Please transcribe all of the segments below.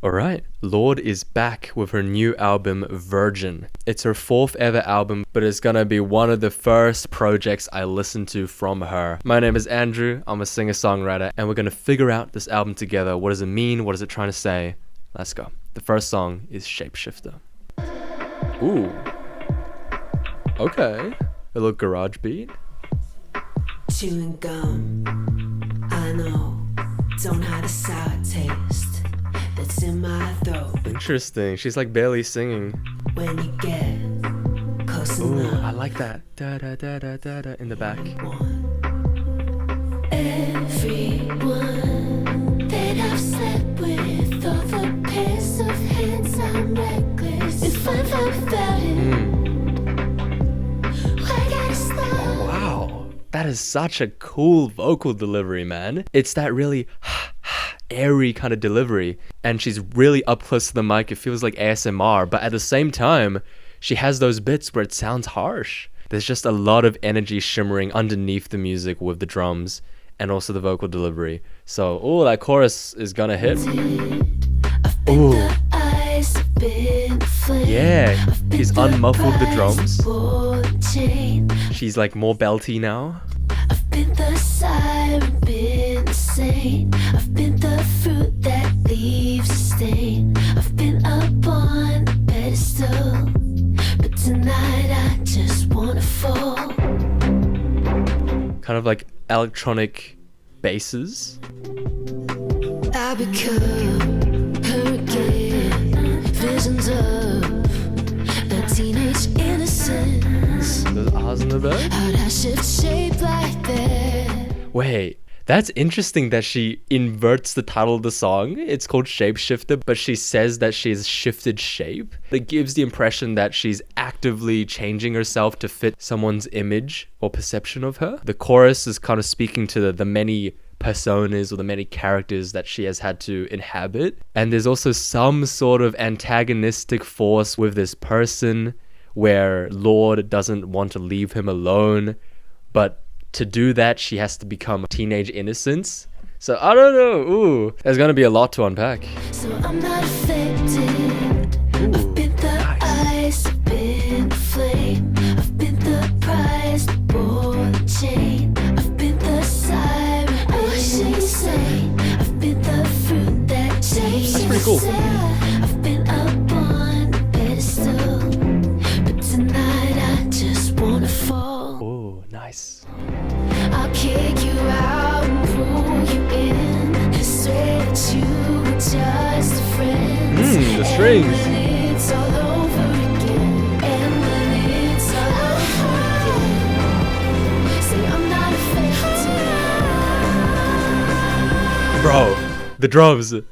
Alright, LORDE is back with her new album, VIRIGN. It's her 4th ever album, but it's gonna be one of the first projects I listen to from her. My name is Andrew, I'm a singer-songwriter, and we're gonna figure out this album together. What does it mean? What is it trying to say? Let's go. The first song is Shapeshifter. Ooh. Okay. A little garage beat. Chewing gum, I know, don't have a sour taste that's in my throat. Interesting. She's like barely singing. When you get close Ooh, enough, I like that. Da da da da da da in the back. Everyone that I've slept with, all the pairs of hands I'm reckless. If I'm without it, I gotta stop. Wow, that is such a cool vocal delivery, man. It's that really airy kind of delivery, and she's really up close to the mic. It feels like ASMR, but at the same time, she has those bits where it sounds harsh. There's just a lot of energy shimmering underneath the music with the drums and also the vocal delivery. So, oh, that chorus is gonna hit. Ooh. Yeah, she's unmuffled the drums. She's like more belty now. I've been the siren, been the saint. I've been the fruit that leaves a stain. I've been up on a pedestal, but tonight I just wanna fall. Kind of like electronic basses. I become hurricane, visions of a teenage innocence. Those R's in the back. How'd I shift shape like that? Wait, that's interesting that she inverts the title of the song. It's called Shapeshifter, but she says that she's shifted shape. It gives the impression that she's actively changing herself to fit someone's image or perception of her. The chorus is kind of speaking to the many personas or the many characters that she has had to inhabit. And there's also some sort of antagonistic force with this person where LORDE doesn't want to leave him alone, but to do that, she has to become teenage innocence. So I don't know. Ooh, there's gonna be a lot to unpack. So I'm not affected. Ooh, I've been the ice, I've been the flame. I've been the prize, the ball, the chain. I've been the siren, wishing insane. I've been the fruit that changes. That's pretty cool. I've been up on a pedestal, but tonight I just wanna fall. Ooh, nice. I'll kick you out and pull you in. Swear that you were just friends. The strings. And then it's all over again. And then it's all over again. Say I'm not affected. Bro, the drums. No,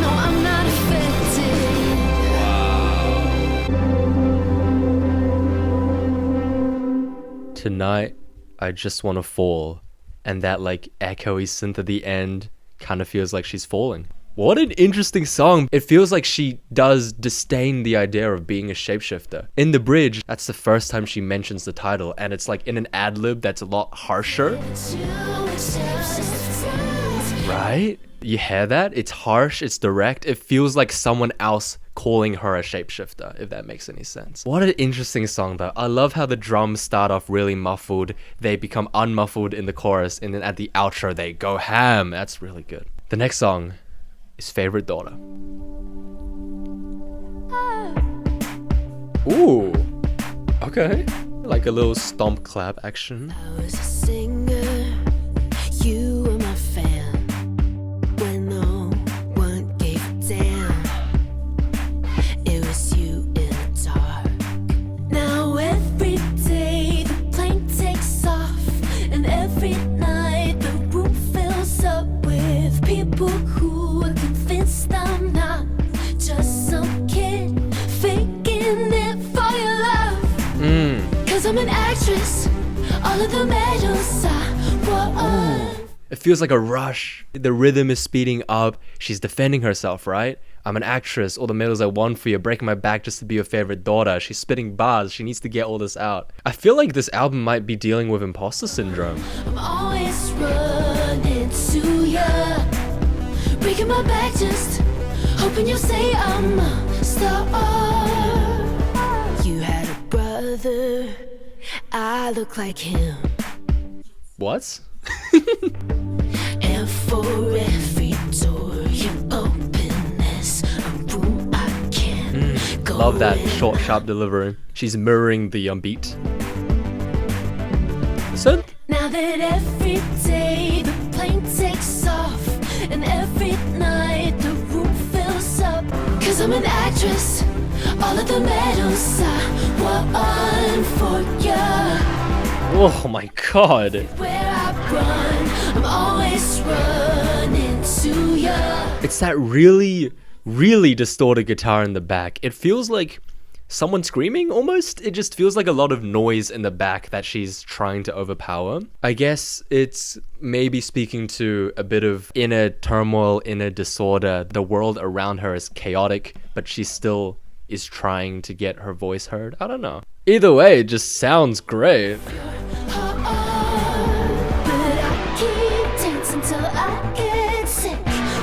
I'm not affected. Tonight, I just want to fall. And that like echoey synth at the end kind of feels like she's falling. What an interesting song. It feels like she does disdain the idea of being a shapeshifter. In the bridge, that's the first time she mentions the title, and it's like in an ad-lib that's a lot harsher. Right? You hear that? It's harsh, it's direct. It feels like someone else calling her a shapeshifter, if that makes any sense. What an interesting song though. I love how the drums start off really muffled, they become unmuffled in the chorus, and then at the outro they go ham. That's really good. The next song is Favorite Daughter. Ooh, okay. Like a little stomp clap action. I was a singer, you were my fan. When no one gave a damn, it was you in the dark. Now every day the plane takes off, and every night the room fills up with people who are convinced I'm not just some kid faking it for your love. Cause I'm an actress, all of the medals I won. It feels like a rush. The rhythm is speeding up. She's defending herself, right? I'm an actress, all the medals I won for you, breaking my back just to be your favorite daughter. She's spitting bars, she needs to get all this out. I feel like this album might be dealing with imposter syndrome. I'm always running to ya, breaking my back just hoping you'll say I'm a star. You had a brother, I look like him. What? And for every door you open, there's a room I can't go Love that in. short, sharp delivery. She's mirroring the beat. Listen. Now that every day the plane takes off, and every night the room fills up, 'cause I'm an actress, all of the medals I won for ya. Oh my god. Where I run, I'm always running to ya. It's that really, really distorted guitar in the back. It feels like someone screaming almost. It just feels like a lot of noise in the back that she's trying to overpower. I guess it's maybe speaking to a bit of inner turmoil, inner disorder. The world around her is chaotic, but she still is trying to get her voice heard. I don't know. Either way, it just sounds great. But I keep dancing till I get sick.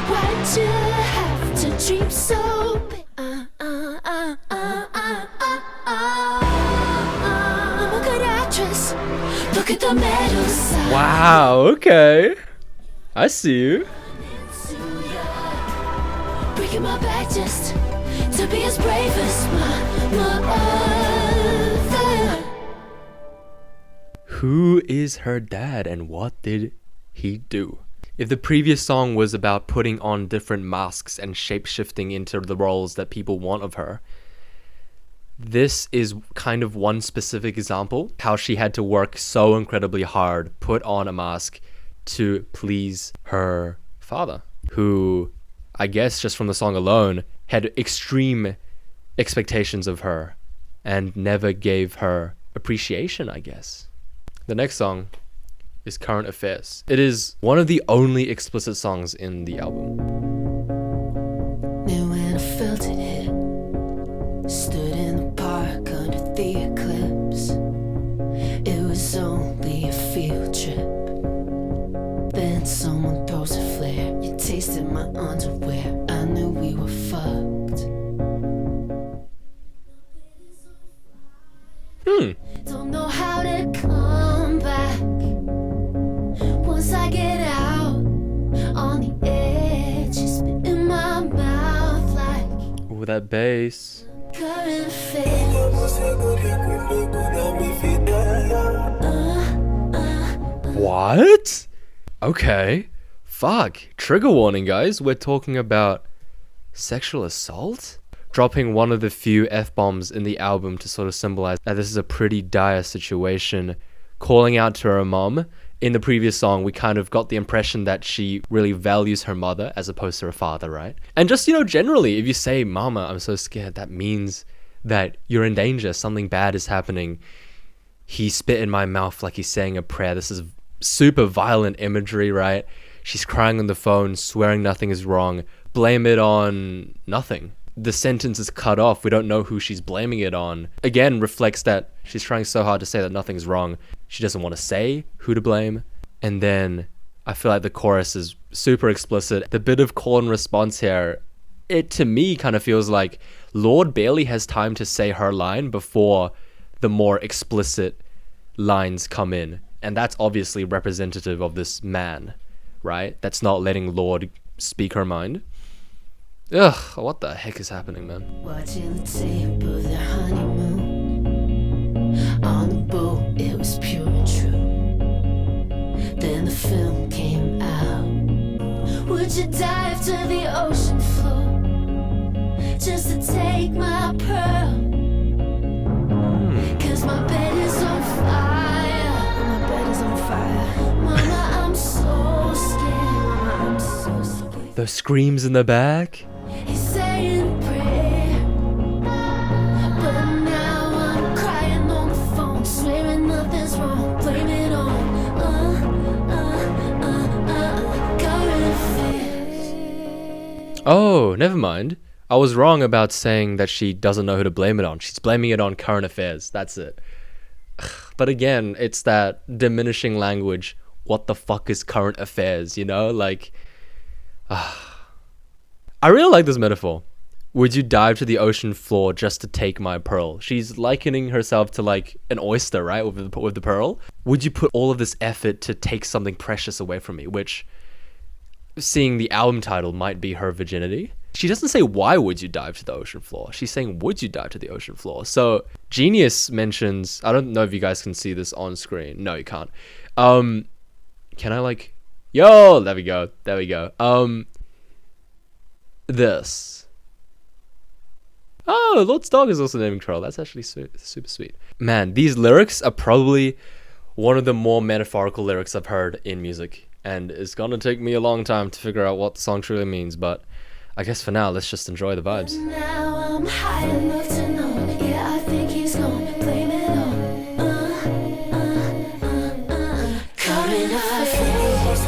Why'd you have to dream so big? I'm a good actress. Look at the medals. Wow, okay. I see you. Breaking my back just to be as brave as my mother. Who is her dad and what did he do? If the previous song was about putting on different masks and shape-shifting into the roles that people want of her, this is kind of one specific example, how she had to work so incredibly hard, put on a mask to please her father, who, I guess just from the song alone, had extreme expectations of her and never gave her appreciation, I guess. The next song is Current Affairs. It is one of the only explicit songs in the album. Knew when I felt it hit. Stood in the park under the eclipse. It was only a field trip. Then someone throws a flare. You tasted my underwear. I knew we were fucked. Don't know how to come back. Once I get out on the edge, you spit in my mouth like Ooh, that bass. current affairs. What? Okay. Fuck. Trigger warning, guys. We're talking about sexual assault? Dropping one of the few F-bombs in the album to sort of symbolize that this is a pretty dire situation. Calling out to her mom. In the previous song, we kind of got the impression that she really values her mother as opposed to her father, right? And just, generally, if you say, Mama, I'm so scared, that means that you're in danger. Something bad is happening. He spit in my mouth like he's saying a prayer. This is super violent imagery, right? She's crying on the phone, swearing nothing is wrong. Blame it on nothing. The sentence is cut off. We don't know who she's blaming it on. Again, reflects that she's trying so hard to say that nothing's wrong. She doesn't want to say who to blame. And then I feel like the chorus is super explicit. The bit of call and response here, it to me kind of feels like Lorde barely has time to say her line before the more explicit lines come in. And that's obviously representative of this man, right? That's not letting Lorde speak her mind. Ugh, what the heck is happening, man? Watching the tape of their honeymoon. On the boat, it was pure and true. Then the film came out. Would you dive to the ocean floor just to take my pearl? 'Cause my bed is on fire. My bed is on fire. Mama, I'm so scared. Mama, I'm so scared. Those screams in the back. He's saying a prayer, but now I'm crying on the phone, swearing nothing's wrong, blame it on current affairs. Oh, never mind. I was wrong about saying that she doesn't know who to blame it on. She's blaming it on current affairs. That's it. But again, it's that diminishing language. What the fuck is current affairs, you know? Like, I really like this metaphor. Would you dive to the ocean floor just to take my pearl? She's likening herself to like an oyster, right? With the pearl. Would you put all of this effort to take something precious away from me? Which, seeing the album title, might be her virginity. She doesn't say why would you dive to the ocean floor. She's saying would you dive to the ocean floor. So Genius mentions, I don't know if you guys can see this on screen. No, you can't. Can I like, yo, there we go. This. Oh, Lord's dog is also naming troll. That's actually super sweet. Man, these lyrics are probably one of the more metaphorical lyrics I've heard in music. And it's gonna take me a long time to figure out what the song truly means. But I guess for now, let's just enjoy the vibes. Now I'm high enough to know. Yeah, I think he's gonna blame it on. Current affairs.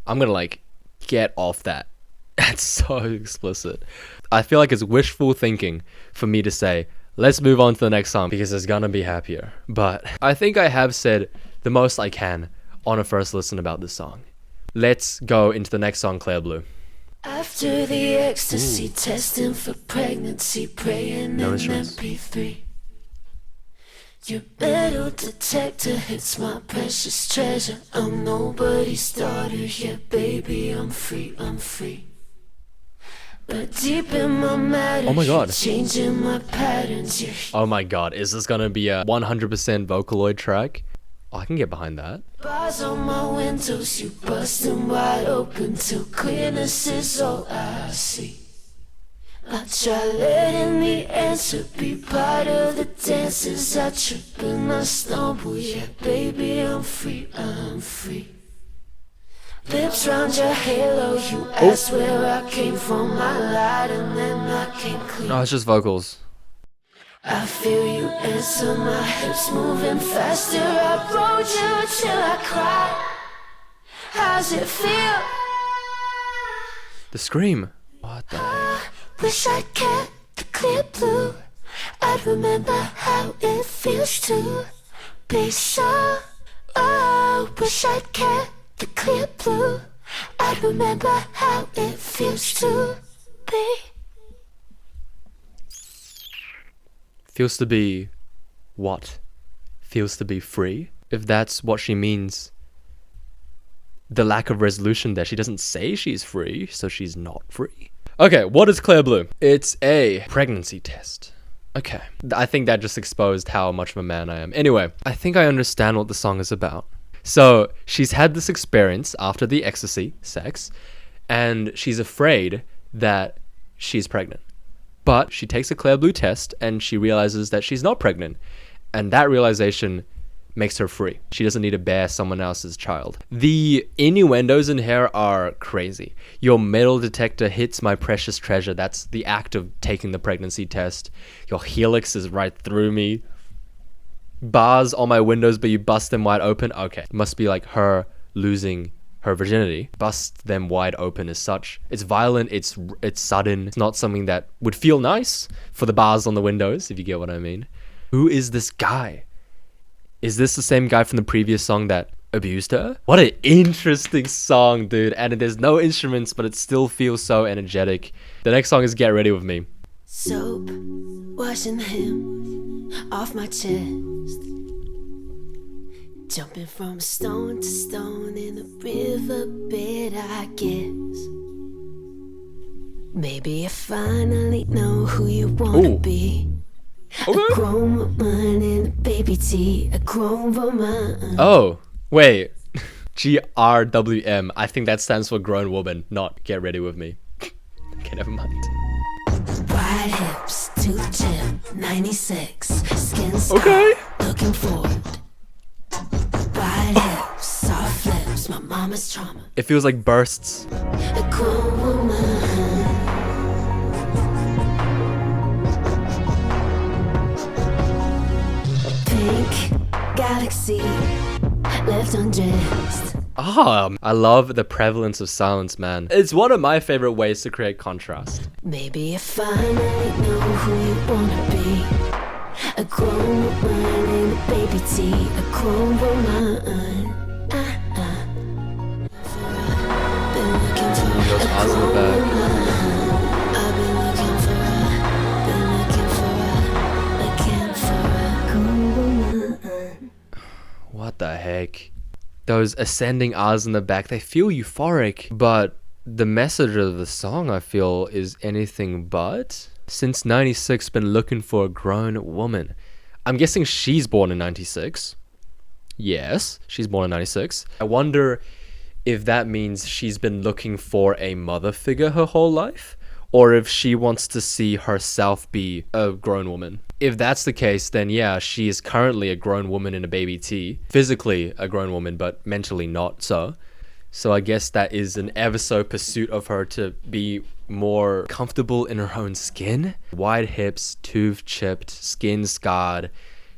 I'm gonna like get off that. That's so explicit. I feel like it's wishful thinking for me to say, let's move on to the next song because it's gonna be happier. But I think I have said the most I can on a first listen about this song. Let's go into the next song, Clearblue. After the ecstasy, testing for pregnancy, praying No in instruments. MP3. Your metal detector hits my precious treasure. I'm nobody's daughter, yeah, baby, I'm free. But deep in my matter, Oh my God. you're changing my patterns. Yeah. Oh my god, is this gonna be a 100% Vocaloid track? Oh, I can get behind that. Bars on my windows, you busting wide open till clearness is all I see. I try letting the answer be part of the dances. I trip and I stumble, yeah, baby, I'm free. Lips round your halo, you asked where I came from. I lied and then I came clean. No, it's just vocals. I feel you answer, my hips moving faster. I rode you till I cried. How's it feel? The scream. What the? Wish I kept the clear blue. I'd remember how it feels to be so. Oh, wish I'd kept the clear blue. I'd remember how it feels to be. Feels to be what? Feels to be free? If that's what she means. The lack of resolution there. She doesn't say she's free, so she's not free. Okay, what is Clearblue? It's a pregnancy test. Okay, I think that just exposed how much of a man I am. Anyway, I think I understand what the song is about. So, she's had this experience after the ecstasy, sex, and she's afraid that she's pregnant. But she takes a Clearblue test and she realizes that she's not pregnant. And that realization makes her free. She doesn't need to bear someone else's child. The innuendos in here are crazy. Your metal detector hits my precious treasure. That's the act of taking the pregnancy test. Your helix is right through me. Bars on my windows, but you bust them wide open. Okay, must be like her losing her virginity. Bust them wide open as such. It's violent, it's sudden. It's not something that would feel nice for the bars on the windows, if you get what I mean. Who is this guy? Is this the same guy from the previous song that abused her? What an interesting song, dude. And there's no instruments, but it still feels so energetic. The next song is Get Ready With Me. Soap, washing him off my chest. Jumping from stone to stone in a riverbed, I guess. Maybe I finally know who you wanna Ooh. be. Okay. A grown woman in a baby tea, a grown woman. Oh, wait. GRWM. I think that stands for grown woman, not Get Ready With Me. Okay, never mind. Why Wide hips, tooth chip, 96. Skin scar, Okay. looking forward. Wide hips, soft lips, my mama's trauma. It feels like bursts. A grown woman. Pink galaxy, left undressed. I love the prevalence of silence, man. It's one of my favorite ways to create contrast. Maybe you finally know who you wanna be. A grown woman in a baby T. A grown woman. Been looking for Those eyes in the back. I've been looking for her. Been looking for a grown woman. What the heck? Those ascending R's in the back, they feel euphoric, but the message of the song, I feel, is anything but. Since 96, been looking for a grown woman. I'm guessing she's born in 96. Yes, she's born in 96. I wonder if that means she's been looking for a mother figure her whole life, or if she wants to see herself be a grown woman. If that's the case, then yeah, she is currently a grown woman in a baby T. Physically a grown woman, but mentally not so. So I guess that is an ever so pursuit of her to be more comfortable in her own skin. Wide hips, tooth chipped, skin scarred.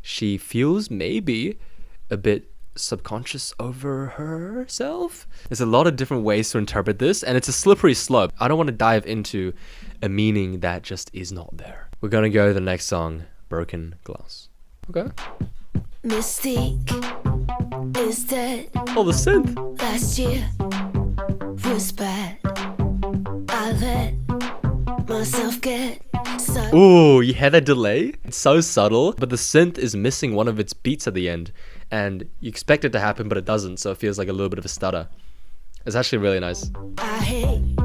She feels maybe a bit subconscious over herself. There's a lot of different ways to interpret this, and it's a slippery slope. I don't want to dive into a meaning that just is not there. We're gonna go to the next song, Broken Glass. Okay. Mystique is dead. Oh, the synth. Last year was bad. I let myself get sucked. Ooh, you had a delay? It's so subtle, but the synth is missing one of its beats at the end, and you expect it to happen, but it doesn't, so it feels like a little bit of a stutter. It's actually really nice. I hate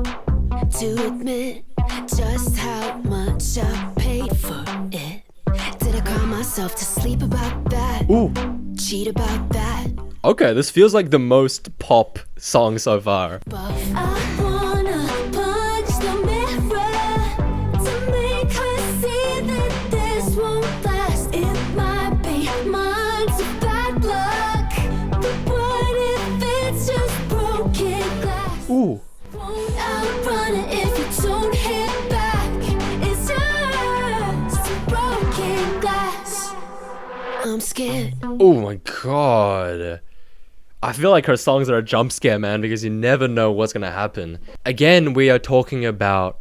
to admit just how much I paid for it. Did I cry myself to sleep about that? Ooh. Cheat about that? Okay, this feels like the most pop song so far. I wanna punch the mirror to make her see that this won't last. It might be months of bad luck, but what if it's just broken glass? Ooh. Won't outrun it if you don't hit back. It's just broken glass. I'm scared. Oh my god. I feel like her songs are a jump scare, man, because you never know what's gonna happen. Again, we are talking about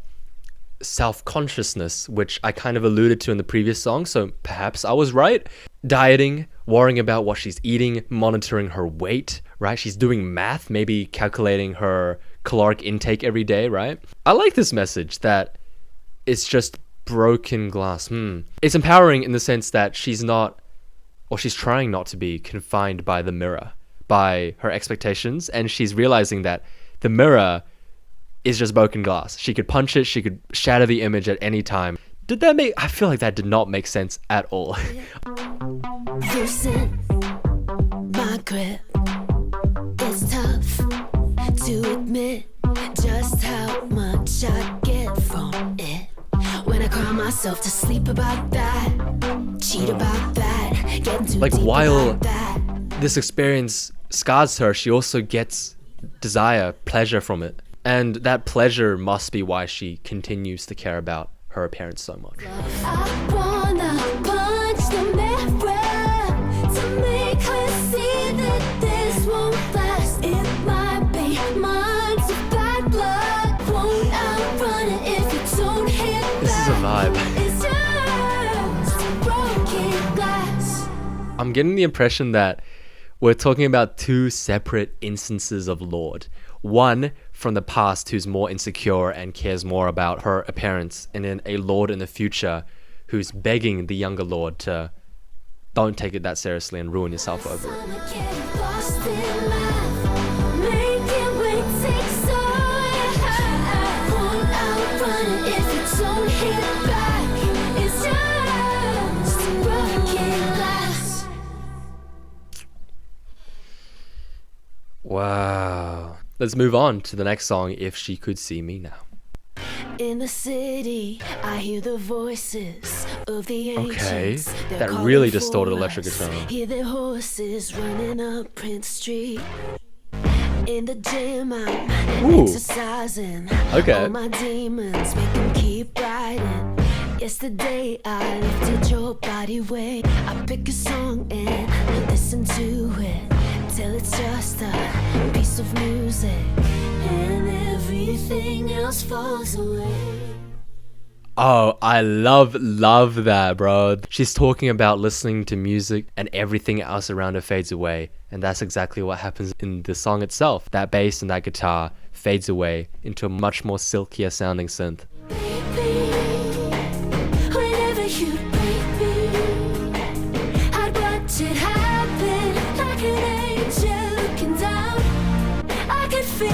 self-consciousness, which I kind of alluded to in the previous song, so perhaps I was right. Dieting, worrying about what she's eating, monitoring her weight, right? She's doing math, maybe calculating her caloric intake every day, right? I like this message that it's just broken glass. It's empowering in the sense that she's not, or she's trying not to be, confined by the mirror, by her expectations, and she's realizing that the mirror is just broken glass. She could punch it, she could shatter the image at any time. Did that make... I feel like that did not make sense at all. Loosen my grip. It's tough to admit just how much I get from it. When I cry myself to sleep about that, cheat about that, get too Like, deep while about that. this experience scars her, she also gets desire, pleasure from it. And that pleasure must be why she continues to care about her appearance so much. I wanna punch the mirror to make her see that this won't last. It might be months of bad luck. Won't outrun it if you don't hit back. This is a vibe. It's just broken glass. I'm getting the impression that we're talking about two separate instances of LORDE. One from the past who's more insecure and cares more about her appearance, and then a LORDE in the future who's begging the younger LORDE to don't take it that seriously and ruin yourself over it. Wow. Let's move on to the next song, If She Could See Me Now. In the city, I hear the voices of the Okay, ancients. They're that calling really for distorted electric us. guitar. Hear their horses running up Prince Street. In the gym, I'm Ooh. exercising. Okay. All my demons make them keep riding. Yesterday, I lifted your body weight. I pick a song and listen to it till it's just a piece of music, and everything else falls away. Oh, I love that, bro. She's talking about listening to music and everything else around her fades away. And that's exactly what happens in the song itself. That bass and that guitar fades away into a much more silkier sounding synth. Baby, whenever you break me, I'd watch it happen like an angel looking down. I could feel,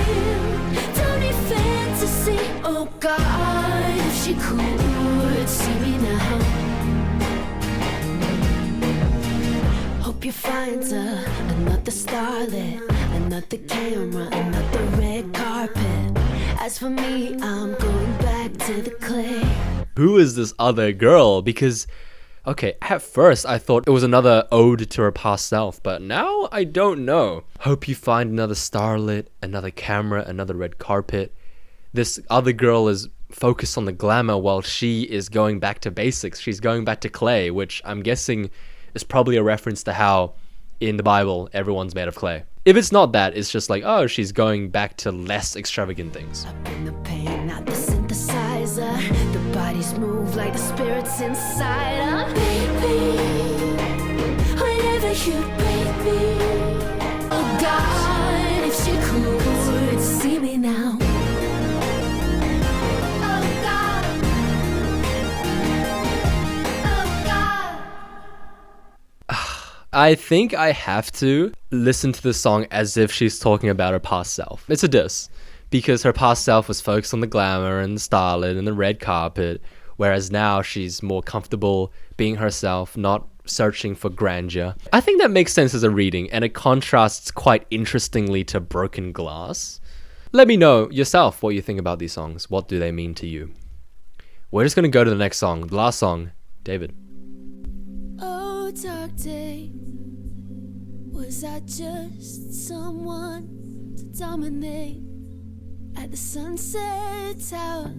don't need fantasy. Oh God, if she could see me now. Hope you find her another starlet, another camera, another red carpet. As for me, I'm going back to the clay. Who is this other girl? Because, okay, at first I thought it was another ode to her past self, but now I don't know. Hope you find another starlet, another camera, another red carpet. This other girl is focused on the glamour while she is going back to basics. She's going back to clay, which I'm guessing is probably a reference to how in the Bible everyone's made of clay. If it's not that, it's just like, oh, she's going back to less extravagant things. Up in the pain, not the synthesizer. The bodies move like the spirits inside her. Baby, whenever you break me, oh God, if she could see me now. Oh God, oh God. I think I have to listen to the song as if she's talking about her past self. It's a diss, because her past self was focused on the glamour and the starlet and the red carpet, whereas now she's more comfortable being herself, not searching for grandeur. I think that makes sense as a reading, and it contrasts quite interestingly to Broken Glass. Let me know yourself what you think about these songs. What do they mean to you? We're just going to go to the next song, the last song. David. Oh, dark day, was I just someone to dominate? At the Sunset Tower,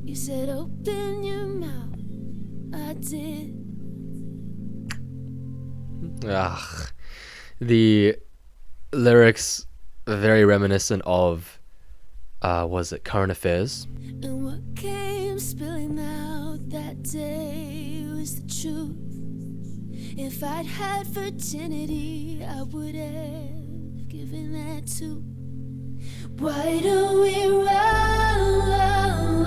you said open your mouth, I did. Ugh. The lyrics are very reminiscent of, was it Current Affairs? And what came spilling out that day was the truth. If I'd had virginity, I would have given that too. Why don't we run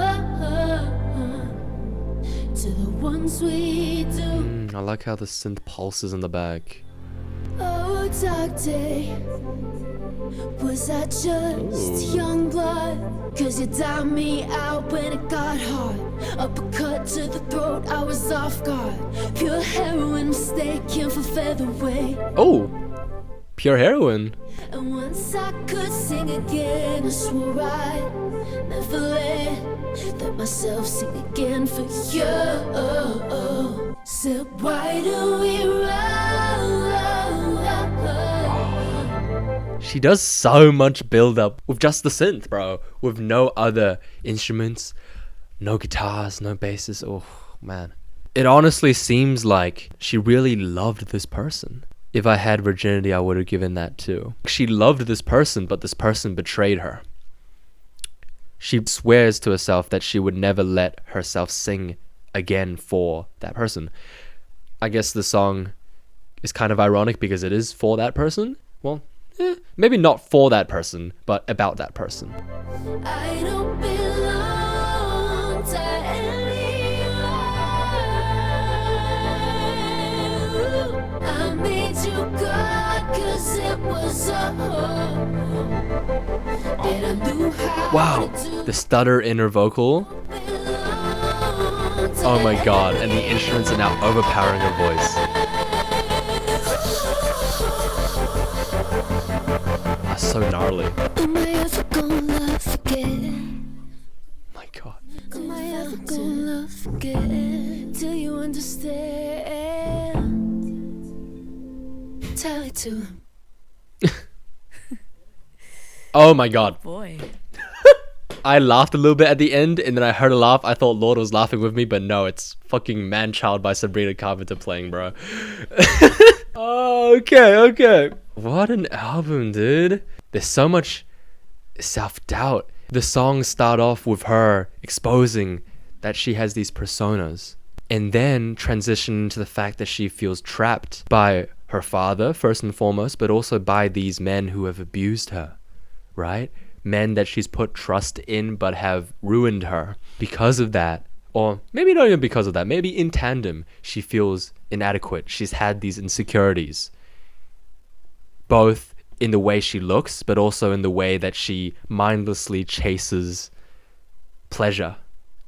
to the ones we do? I like how the synth pulses in the back. Oh, dark day, was I just young blood? Cause you dialed me out when it got hard. Uppercut to the throat, I was off guard. Pure heroin mistaken for featherweight. Oh, pure heroin. And once I could sing again, I swore I'd never let myself sing again for you. So why do we run? She does so much build up with just the synth, bro. With no other instruments, no guitars, no basses. Oh, man. It honestly seems like she really loved this person. If I had virginity, I would have given that too. She loved this person, but this person betrayed her. She swears to herself that she would never let herself sing again for that person. I guess the song is kind of ironic because it is for that person. Well, maybe not for that person, but about that person. I don't belong to anyone. I made you God cause it was a and I knew how Wow, to do the stutter in her vocal. Oh my god, and the instruments are now overpowering her voice. That's so gnarly. Am I ever gonna love again? My god. understand. Tell it to him. Oh my god. Boy. I laughed a little bit at the end, and then I heard a laugh. I thought Lorde was laughing with me, but no, it's fucking Man Child by Sabrina Carpenter playing, bro. Oh, okay. What an album, dude. There's so much self-doubt. The songs start off with her exposing that she has these personas, and then transition to the fact that she feels trapped by her father, first and foremost, but also by these men who have abused her, right? Men that she's put trust in but have ruined her. Because of that, or maybe not even because of that, maybe in tandem, she feels inadequate. She's had these insecurities, both in the way she looks, but also in the way that she mindlessly chases pleasure.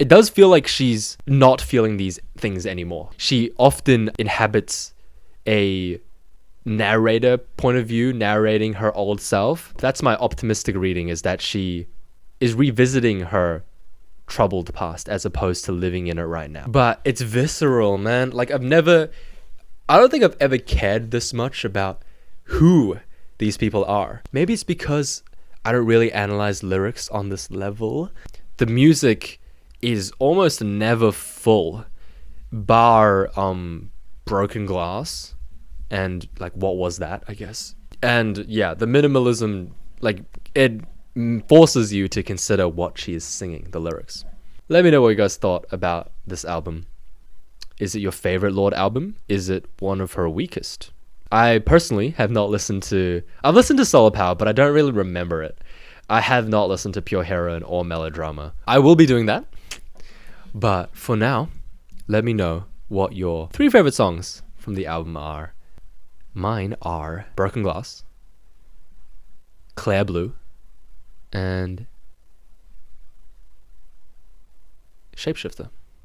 It does feel like she's not feeling these things anymore. She often inhabits a narrator point of view, narrating her old self. That's my optimistic reading, is that she is revisiting her troubled past as opposed to living in it right now. But it's visceral, man. Like, I don't think I've ever cared this much about who these people are. Maybe it's because I don't really analyze lyrics on this level. The music is almost never full, bar Broken Glass and like What Was That, I guess. And yeah, the minimalism, like, it forces you to consider what she is singing, the lyrics. Let me know what you guys thought about this album. Is it your favorite Lorde album? Is it one of her weakest? I personally have not listened to... I've listened to Solar Power, but I don't really remember it. I have not listened to Pure Heroine or Melodrama. I will be doing that. But for now, let me know what your 3 favorite songs from the album are. Mine are Broken Glass, Clearblue, and Shapeshifter.